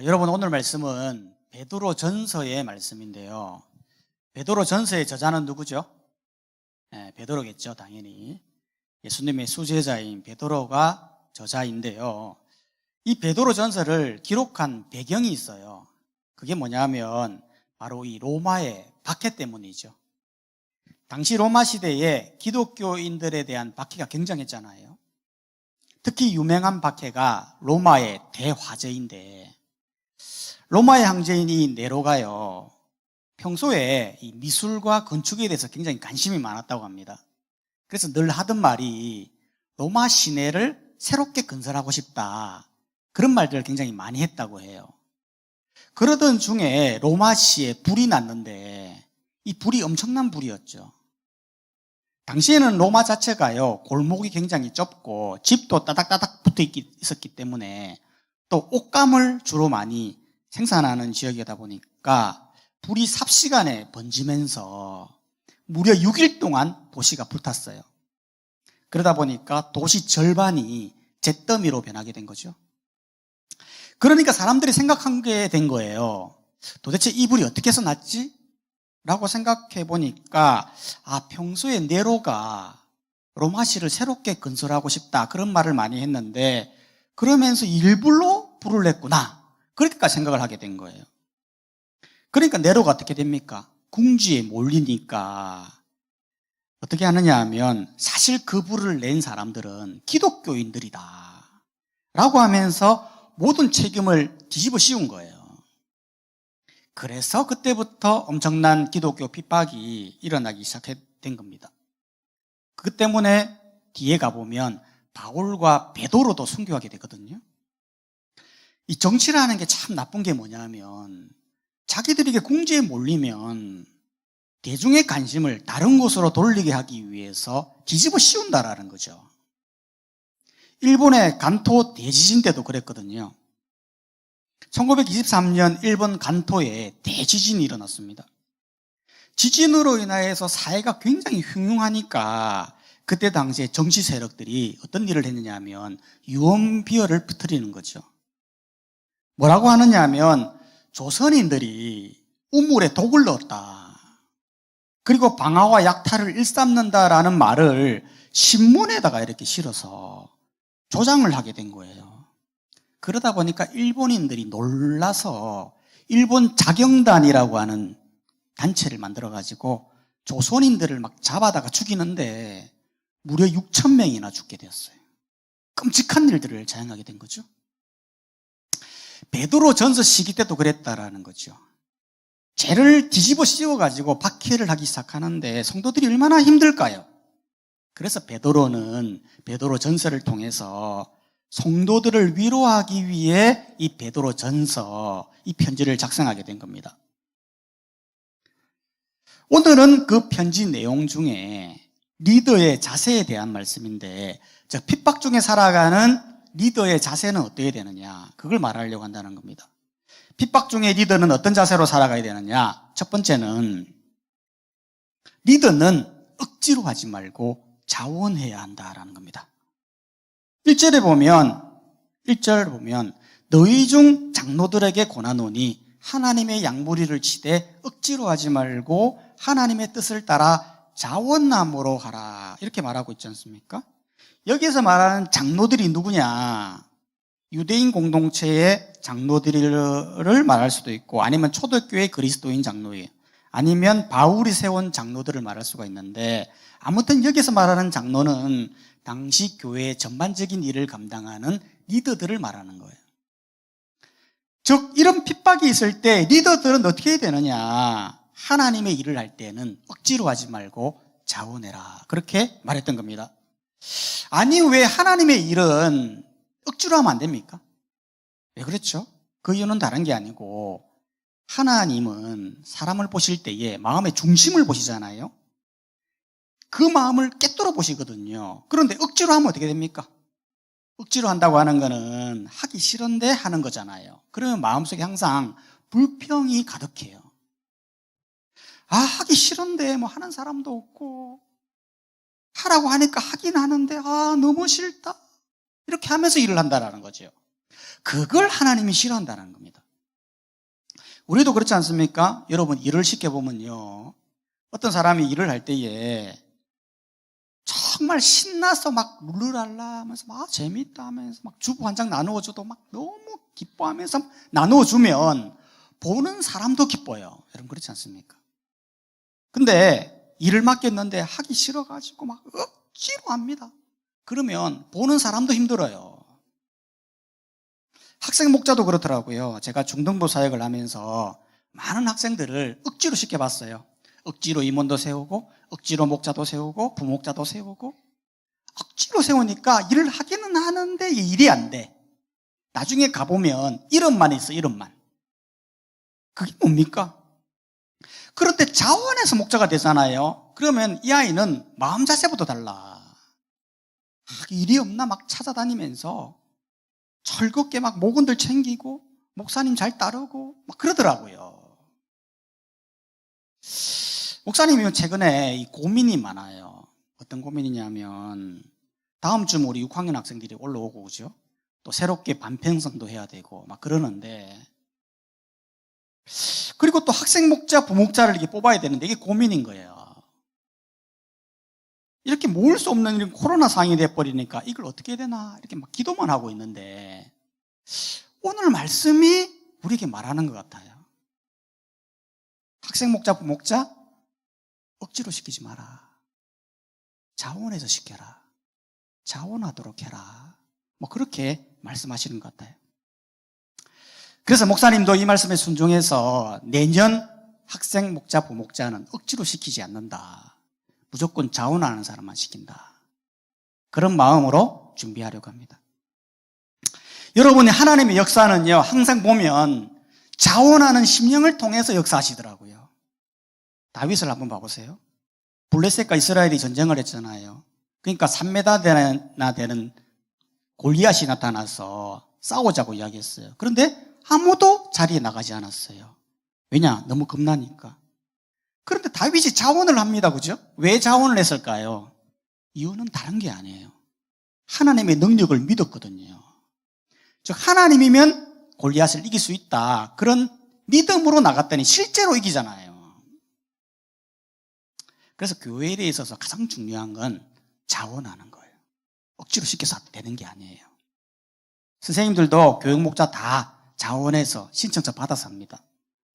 여러분, 오늘 말씀은 베드로 전서의 말씀인데요. 베드로 전서의 저자는 누구죠? 베드로겠죠, 당연히. 예수님의 수제자인 베드로가 저자인데요. 이 베드로 전서를 기록한 배경이 있어요. 그게 뭐냐면 바로 이 로마의 박해 때문이죠. 당시 로마 시대에 기독교인들에 대한 박해가 굉장했잖아요. 특히 유명한 박해가 로마의 대화재인데, 로마의 황제인 네로가요, 평소에 이 미술과 건축에 대해서 굉장히 관심이 많았다고 합니다. 그래서 늘 하던 말이 로마 시내를 새롭게 건설하고 싶다, 그런 말들을 굉장히 많이 했다고 해요. 그러던 중에 로마시에 불이 났는데 이 불이 엄청난 불이었죠. 당시에는 로마 자체가요, 골목이 굉장히 좁고 집도 따닥따닥 붙어 있었기 때문에, 또 옷감을 주로 많이 생산하는 지역이다 보니까 불이 삽시간에 번지면서 무려 6일 동안 도시가 불탔어요. 그러다 보니까 도시 절반이 잿더미로 변하게 된 거죠. 그러니까 사람들이 생각하게 된 거예요. 도대체 이 불이 어떻게 해서 났지? 라고 생각해 보니까, 평소에 네로가 로마시를 새롭게 건설하고 싶다, 그런 말을 많이 했는데, 그러면서 일부러 불을 냈구나, 그렇게까지 생각을 하게 된 거예요. 그러니까 네로가 어떻게 됩니까? 궁지에 몰리니까 어떻게 하느냐 하면, 사실 그 불을 낸 사람들은 기독교인들이다 라고 하면서 모든 책임을 뒤집어 씌운 거예요. 그래서 그때부터 엄청난 기독교 핍박이 일어나기 시작된 겁니다. 그 때문에 뒤에 가보면 바울과 베드로도 순교하게 되거든요. 이 정치라는 게 참 나쁜 게 뭐냐면, 자기들에게 궁지에 몰리면 대중의 관심을 다른 곳으로 돌리게 하기 위해서 뒤집어 씌운다라는 거죠. 일본의 간토 대지진 때도 그랬거든요. 1923년 일본 간토에 대지진이 일어났습니다. 지진으로 인해서 사회가 굉장히 흉흉하니까 그때 당시에 정치 세력들이 어떤 일을 했느냐 하면 유언비어를 퍼뜨리는 거죠. 뭐라고 하느냐 하면, 조선인들이 우물에 독을 넣었다, 그리고 방화와 약탈을 일삼는다라는 말을 신문에다가 이렇게 실어서 조장을 하게 된 거예요. 그러다 보니까 일본인들이 놀라서 일본 자경단이라고 하는 단체를 만들어가지고 조선인들을 막 잡아다가 죽이는데 무려 6,000명이나 죽게 되었어요. 끔찍한 일들을 자행하게 된 거죠. 베드로 전서 시기 때도 그랬다라는 거죠. 죄를 뒤집어 씌워가지고 박해를 하기 시작하는데 성도들이 얼마나 힘들까요? 그래서 베드로는 베드로 전서를 통해서 성도들을 위로하기 위해 이 베드로 전서, 이 편지를 작성하게 된 겁니다. 오늘은 그 편지 내용 중에 리더의 자세에 대한 말씀인데, 즉 핍박 중에 살아가는 리더의 자세는 어떻게 되느냐, 그걸 말하려고 한다는 겁니다. 핍박 중에 리더는 어떤 자세로 살아가야 되느냐? 첫 번째는, 리더는 억지로 하지 말고 자원해야 한다라는 겁니다. 1절 보면 너희 중 장로들에게 권하노니 하나님의 양무리를 치되 억지로 하지 말고 하나님의 뜻을 따라 자원함으로 하라, 이렇게 말하고 있지 않습니까? 여기에서 말하는 장로들이 누구냐? 유대인 공동체의 장로들을 말할 수도 있고, 아니면 초대교회 그리스도인 장로예요. 아니면 바울이 세운 장로들을 말할 수가 있는데, 아무튼 여기서 말하는 장로는 당시 교회의 전반적인 일을 감당하는 리더들을 말하는 거예요. 즉, 이런 핍박이 있을 때 리더들은 어떻게 해야 되느냐? 하나님의 일을 할 때는 억지로 하지 말고 자원해라, 그렇게 말했던 겁니다. 아니, 왜 하나님의 일은 억지로 하면 안 됩니까? 왜 그렇죠? 그 이유는 다른 게 아니고, 하나님은 사람을 보실 때에 마음의 중심을 보시잖아요. 그 마음을 꿰뚫어 보시거든요. 그런데 억지로 하면 어떻게 됩니까? 억지로 한다고 하는 거는 하기 싫은데 하는 거잖아요. 그러면 마음속에 항상 불평이 가득해요. 하기 싫은데 뭐 하는 사람도 없고, 하라고 하니까 하긴 하는데 너무 싫다, 이렇게 하면서 일을 한다라는 거죠. 그걸 하나님이 싫어한다는 겁니다. 우리도 그렇지 않습니까? 여러분 일을 시켜보면요, 어떤 사람이 일을 할 때에 정말 신나서 막 룰루랄라 하면서 막 재밌다 하면서 막 주부 한 장 나누어줘도 막 너무 기뻐하면서 나누어주면 보는 사람도 기뻐요. 여러분 그렇지 않습니까? 근데 일을 맡겼는데 하기 싫어가지고 막 억지로 합니다. 그러면 보는 사람도 힘들어요. 학생 목자도 그렇더라고요. 제가 중등부 사역을 하면서 많은 학생들을 억지로 시켜봤어요. 억지로 임원도 세우고 억지로 목자도 세우고 부목자도 세우고 억지로 세우니까 일을 하기는 하는데 일이 안 돼. 나중에 가보면 이름만 있어, 이름만. 그게 뭡니까? 그런데 자원해서 목자가 되잖아요. 그러면 이 아이는 마음 자세부터 달라. 일이 없나 막 찾아다니면서 즐겁게 막 목원들 챙기고 목사님 잘 따르고 막 그러더라고요. 목사님이 최근에 이 고민이 많아요. 어떤 고민이냐면 다음 주 우리 6학년 학생들이 올라오고 그죠? 또 새롭게 반편성도 해야 되고 막 그러는데, 그리고 또 학생 목자, 부목자를 이렇게 뽑아야 되는데 이게 고민인 거예요. 이렇게 모을 수 없는 이런 코로나 상황이 돼버리니까 이걸 어떻게 해야 되나 이렇게 막 기도만 하고 있는데, 오늘 말씀이 우리에게 말하는 것 같아요. 학생 목자, 부목자 억지로 시키지 마라. 자원해서 시켜라. 자원하도록 해라. 뭐 그렇게 말씀하시는 것 같아요. 그래서 목사님도 이 말씀에 순종해서 내년 학생 목자, 부목자는 억지로 시키지 않는다. 무조건 자원하는 사람만 시킨다. 그런 마음으로 준비하려고 합니다. 여러분이 하나님의 역사는요, 항상 보면 자원하는 심령을 통해서 역사하시더라고요. 다윗을 한번 봐보세요. 블레셋과 이스라엘이 전쟁을 했잖아요. 그러니까 3m나 되는 골리앗이 나타나서 싸우자고 이야기했어요. 그런데 아무도 자리에 나가지 않았어요. 왜냐? 너무 겁나니까. 그런데 다윗이 자원을 합니다. 그죠? 왜 자원을 했을까요? 이유는 다른 게 아니에요. 하나님의 능력을 믿었거든요. 즉 하나님이면 골리앗을 이길 수 있다. 그런 믿음으로 나갔더니 실제로 이기잖아요. 그래서 교회에 있어서 가장 중요한 건 자원하는 거예요. 억지로 시켜서 되는 게 아니에요. 선생님들도 교육 목자 다 자원해서 신청서 받아서 합니다.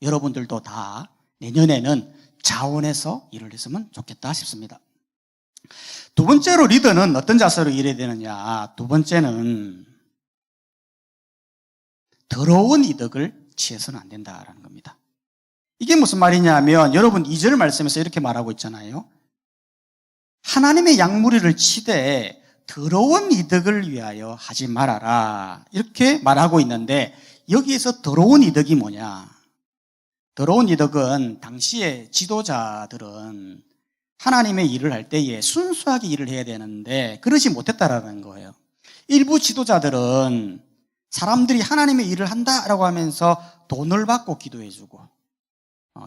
여러분들도 다 내년에는 자원해서 일을 했으면 좋겠다 싶습니다. 두 번째로 리더는 어떤 자세로 일해야 되느냐. 두 번째는 더러운 이득을 취해서는 안 된다라는 겁니다. 이게 무슨 말이냐면 여러분 2절 말씀에서 이렇게 말하고 있잖아요. 하나님의 양무리를 치되 더러운 이득을 위하여 하지 말아라. 이렇게 말하고 있는데 여기에서 더러운 이득이 뭐냐? 더러운 이득은 당시의 지도자들은 하나님의 일을 할 때에 순수하게 일을 해야 되는데 그러지 못했다라는 거예요. 일부 지도자들은 사람들이 하나님의 일을 한다라고 하면서 돈을 받고 기도해주고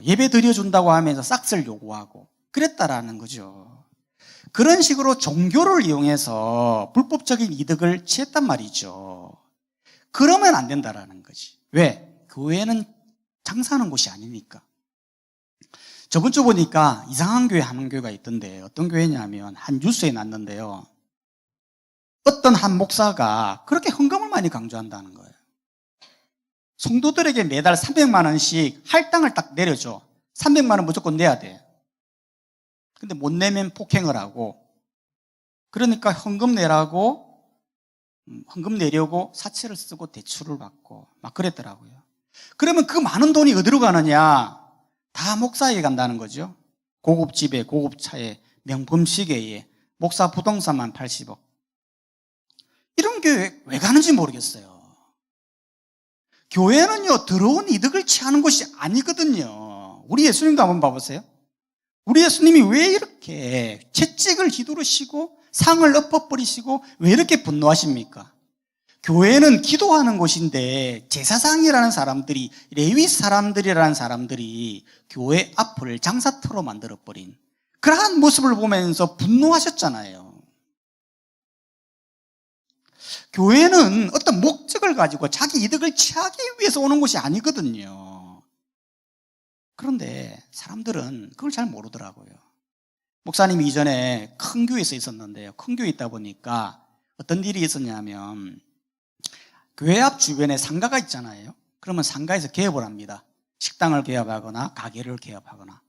예배 드려준다고 하면서 싹쓸 요구하고 그랬다라는 거죠. 그런 식으로 종교를 이용해서 불법적인 이득을 취했단 말이죠. 그러면 안 된다라는 거지. 왜? 교회는 장사하는 곳이 아니니까. 저번 주 보니까 이상한 교회 하는 교회가 있던데 어떤 교회냐면 한 뉴스에 났는데요. 어떤 한 목사가 그렇게 헌금을 많이 강조한다는 거예요. 성도들에게 매달 300만 원씩 할당을 딱 내려줘. 300만 원 무조건 내야 돼. 근데 못 내면 폭행을 하고, 그러니까 헌금 내라고, 헌금 내려고 사채를 쓰고 대출을 받고 막 그랬더라고요. 그러면 그 많은 돈이 어디로 가느냐? 다 목사에게 간다는 거죠. 고급 집에, 고급 차에, 명품 시계에, 목사 부동산만 80억. 이런 교회 왜 가는지 모르겠어요. 교회는요, 더러운 이득을 취하는 곳이 아니거든요. 우리 예수님도 한번 봐보세요. 우리 예수님이 왜 이렇게 채찍을 휘두르시고 상을 엎어버리시고 왜 이렇게 분노하십니까? 교회는 기도하는 곳인데 제사장이라는 사람들이, 레위 사람들이라는 사람들이 교회 앞을 장사터로 만들어버린 그러한 모습을 보면서 분노하셨잖아요. 교회는 어떤 목적을 가지고 자기 이득을 취하기 위해서 오는 곳이 아니거든요. 그런데 사람들은 그걸 잘 모르더라고요. 목사님이 이전에 큰 교회에서 있었는데요. 큰 교회에 있다 보니까 어떤 일이 있었냐면 교회 앞 주변에 상가가 있잖아요. 그러면 상가에서 개업을 합니다. 식당을 개업하거나 가게를 개업하거나.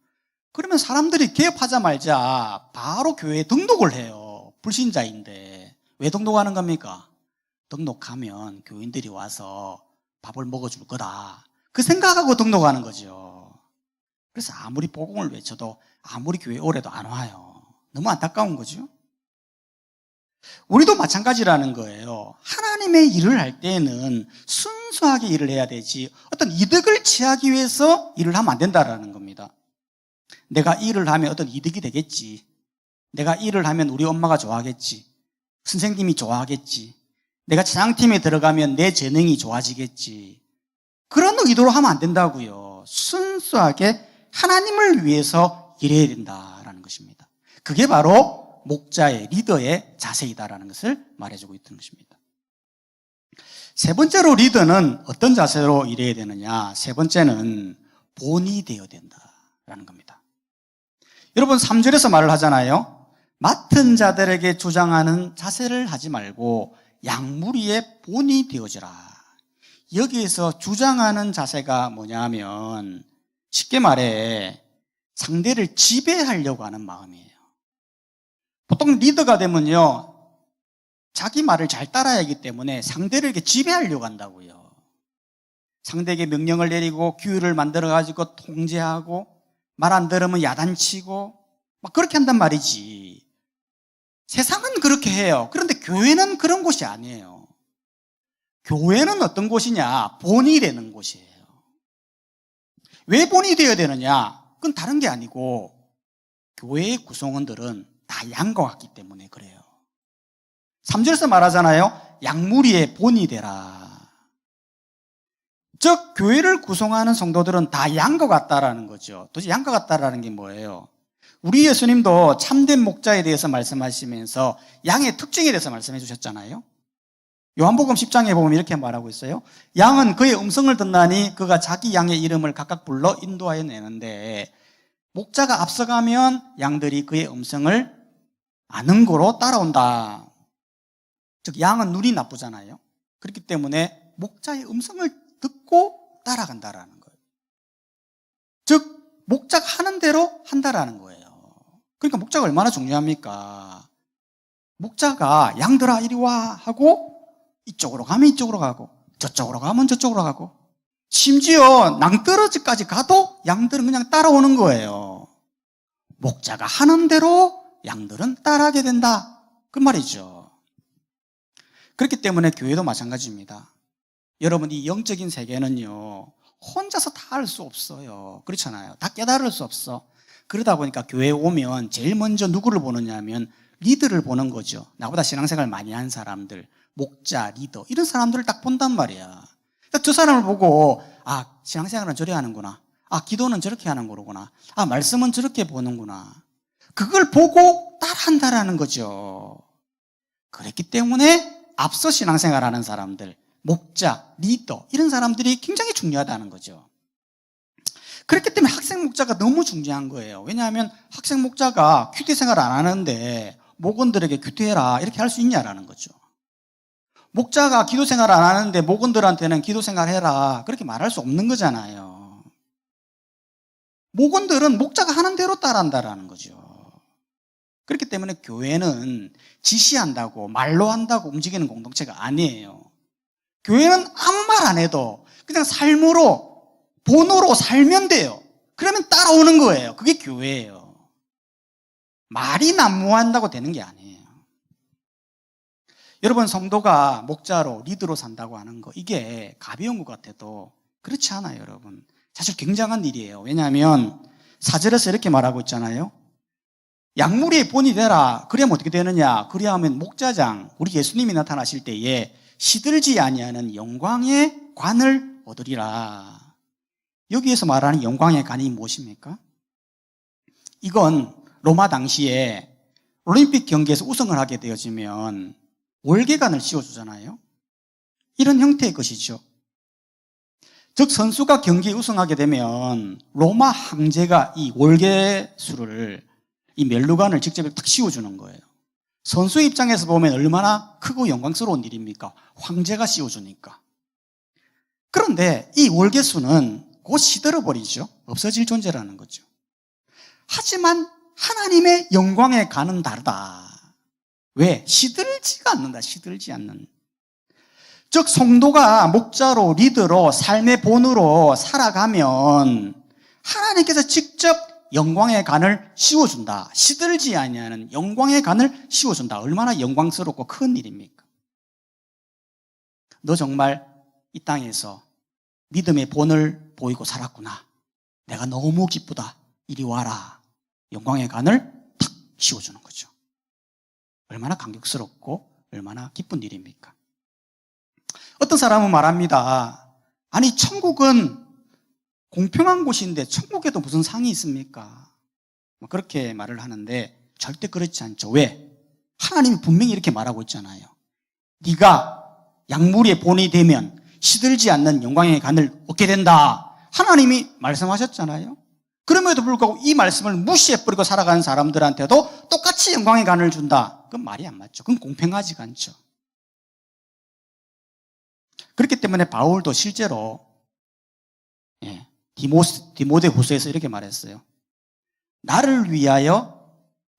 그러면 사람들이 개업하자마자 바로 교회에 등록을 해요. 불신자인데 왜 등록하는 겁니까? 등록하면 교인들이 와서 밥을 먹어줄 거다. 그 생각하고 등록하는 거죠. 그래서 아무리 복음을 외쳐도 아무리 교회 오래도 안 와요. 너무 안타까운 거죠. 우리도 마찬가지라는 거예요. 하나님의 일을 할 때는 순수하게 일을 해야 되지 어떤 이득을 취하기 위해서 일을 하면 안 된다라는 겁니다. 내가 일을 하면 어떤 이득이 되겠지. 내가 일을 하면 우리 엄마가 좋아하겠지. 선생님이 좋아하겠지. 내가 찬양팀에 들어가면 내 재능이 좋아지겠지. 그런 의도로 하면 안 된다고요. 순수하게 하나님을 위해서 일해야 된다라는 것입니다. 그게 바로 목자의 리더의 자세이다라는 것을 말해주고 있는 것입니다. 세 번째로 리더는 어떤 자세로 일해야 되느냐? 세 번째는 본이 되어야 된다라는 겁니다. 여러분 3절에서 말을 하잖아요. 맡은 자들에게 주장하는 자세를 하지 말고 양무리의 본이 되어지라. 여기에서 주장하는 자세가 뭐냐면 쉽게 말해 상대를 지배하려고 하는 마음이에요. 보통 리더가 되면요 자기 말을 잘 따라야 하기 때문에 상대를 이렇게 지배하려고 한다고요. 상대에게 명령을 내리고 규율을 만들어가지고 통제하고 말 안 들으면 야단치고 막 그렇게 한단 말이지. 세상은 그렇게 해요. 그런데 교회는 그런 곳이 아니에요. 교회는 어떤 곳이냐? 본이 되는 곳이에요. 왜 본이 되어야 되느냐? 그건 다른 게 아니고 교회의 구성원들은 다 양과 같기 때문에 그래요. 3절에서 말하잖아요. 양무리의 본이 되라. 즉 교회를 구성하는 성도들은 다 양과 같다라는 거죠. 도대체 양과 같다라는 게 뭐예요? 우리 예수님도 참된 목자에 대해서 말씀하시면서 양의 특징에 대해서 말씀해 주셨잖아요. 요한복음 10장에 보면 이렇게 말하고 있어요. 양은 그의 음성을 듣나니 그가 자기 양의 이름을 각각 불러 인도하여 내는데 목자가 앞서가면 양들이 그의 음성을 아는 거로 따라온다. 즉 양은 눈이 나쁘잖아요. 그렇기 때문에 목자의 음성을 듣고 따라간다라는 거예요. 즉 목자가 하는 대로 한다라는 거예요. 그러니까 목자가 얼마나 중요합니까? 목자가 양들아 이리 와 하고 이쪽으로 가면 이쪽으로 가고 저쪽으로 가면 저쪽으로 가고 심지어 낭떠러지까지 가도 양들은 그냥 따라오는 거예요. 목자가 하는 대로 양들은 따라하게 된다. 그 말이죠. 그렇기 때문에 교회도 마찬가지입니다. 여러분 이 영적인 세계는요 혼자서 다 할 수 없어요. 그렇잖아요. 다 깨달을 수 없어. 그러다 보니까 교회에 오면 제일 먼저 누구를 보느냐 하면 리더를 보는 거죠. 나보다 신앙생활 많이 한 사람들, 목자, 리더 이런 사람들을 딱 본단 말이야. 그러니까 저 사람을 보고 아 신앙생활은 저래 하는구나. 아 기도는 저렇게 하는 거구나. 아 말씀은 저렇게 보는구나. 그걸 보고 따라한다라는 거죠. 그랬기 때문에 앞서 신앙생활하는 사람들, 목자, 리더 이런 사람들이 굉장히 중요하다는 거죠. 그렇기 때문에 학생 목자가 너무 중요한 거예요. 왜냐하면 학생 목자가 큐티 생활 안 하는데 목원들에게 큐티해라 이렇게 할 수 있냐라는 거죠. 목자가 기도 생활 안 하는데 목원들한테는 기도 생활 해라 그렇게 말할 수 없는 거잖아요. 목원들은 목자가 하는 대로 따라한다라는 거죠. 그렇기 때문에 교회는 지시한다고 말로 한다고 움직이는 공동체가 아니에요. 교회는 아무 말 안 해도 그냥 삶으로 본으로 살면 돼요. 그러면 따라오는 거예요. 그게 교회예요. 말이 난무한다고 되는 게 아니에요. 여러분 성도가 목자로 리더로 산다고 하는 거 이게 가벼운 것 같아도 그렇지 않아요. 여러분 사실 굉장한 일이에요. 왜냐하면 4절에서 이렇게 말하고 있잖아요. 양무리의 본이 되라. 그러면 어떻게 되느냐? 그리하면 목자장 우리 예수님이 나타나실 때에 시들지 아니하는 영광의 관을 얻으리라. 여기에서 말하는 영광의 관이 무엇입니까? 이건 로마 당시에 올림픽 경기에서 우승을 하게 되어지면 월계관을 씌워주잖아요. 이런 형태의 것이죠. 즉 선수가 경기에 우승하게 되면 로마 황제가 이 월계수를, 이 멜루관을 직접 탁 씌워주는 거예요. 선수 입장에서 보면 얼마나 크고 영광스러운 일입니까? 황제가 씌워주니까. 그런데 이 월계수는 곧 시들어버리죠. 없어질 존재라는 거죠. 하지만 하나님의 영광의 간은 다르다. 왜? 시들지가 않는다. 시들지 않는. 즉 성도가 목자로 리더로 삶의 본으로 살아가면 하나님께서 직접 영광의 간을 씌워준다. 시들지 아니하는 영광의 간을 씌워준다. 얼마나 영광스럽고 큰 일입니까? 너 정말 이 땅에서 믿음의 본을 보이고 살았구나. 내가 너무 기쁘다. 이리 와라. 영광의 간을 탁 씌워주는 거죠. 얼마나 감격스럽고 얼마나 기쁜 일입니까? 어떤 사람은 말합니다. 아니 천국은 공평한 곳인데 천국에도 무슨 상이 있습니까? 그렇게 말을 하는데 절대 그렇지 않죠. 왜? 하나님이 분명히 이렇게 말하고 있잖아요. 네가 약물의 본이 되면 시들지 않는 영광의 간을 얻게 된다. 하나님이 말씀하셨잖아요. 그럼에도 불구하고 이 말씀을 무시해버리고 살아가는 사람들한테도 똑같이 영광의 간을 준다. 그건 말이 안 맞죠. 그건 공평하지가 않죠. 그렇기 때문에 바울도 실제로 디모데후서에서 이렇게 말했어요. 나를 위하여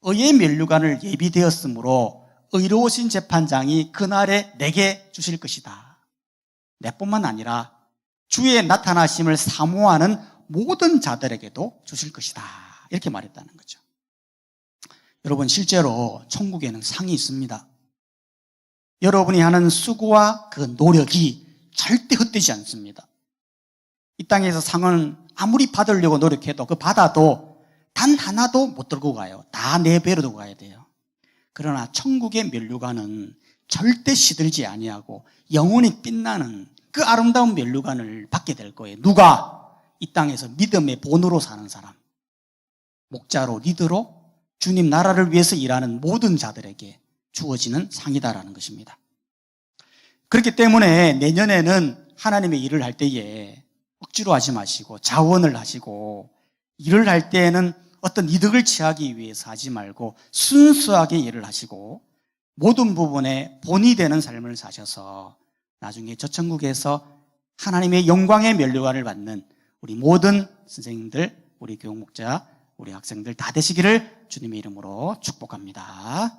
의의 면류관을 예비되었으므로 의로우신 재판장이 그날에 내게 주실 것이다. 내뿐만 아니라 주의 나타나심을 사모하는 모든 자들에게도 주실 것이다. 이렇게 말했다는 거죠. 여러분 실제로 천국에는 상이 있습니다. 여러분이 하는 수고와 그 노력이 절대 헛되지 않습니다. 이 땅에서 상은 아무리 받으려고 노력해도 그 받아도 단 하나도 못 들고 가요. 다 내 배로 들고 가야 돼요. 그러나 천국의 면류관은 절대 시들지 아니하고 영원히 빛나는 그 아름다운 면류관을 받게 될 거예요. 누가? 이 땅에서 믿음의 본으로 사는 사람, 목자로 리더로 주님 나라를 위해서 일하는 모든 자들에게 주어지는 상이다라는 것입니다. 그렇기 때문에 내년에는 하나님의 일을 할 때에 억지로 하지 마시고 자원을 하시고, 일을 할 때에는 어떤 이득을 취하기 위해서 하지 말고 순수하게 일을 하시고 모든 부분에 본이 되는 삶을 사셔서 나중에 저 천국에서 하나님의 영광의 면류관을 받는 우리 모든 선생님들, 우리 교육 목자, 우리 학생들 다 되시기를 주님의 이름으로 축복합니다.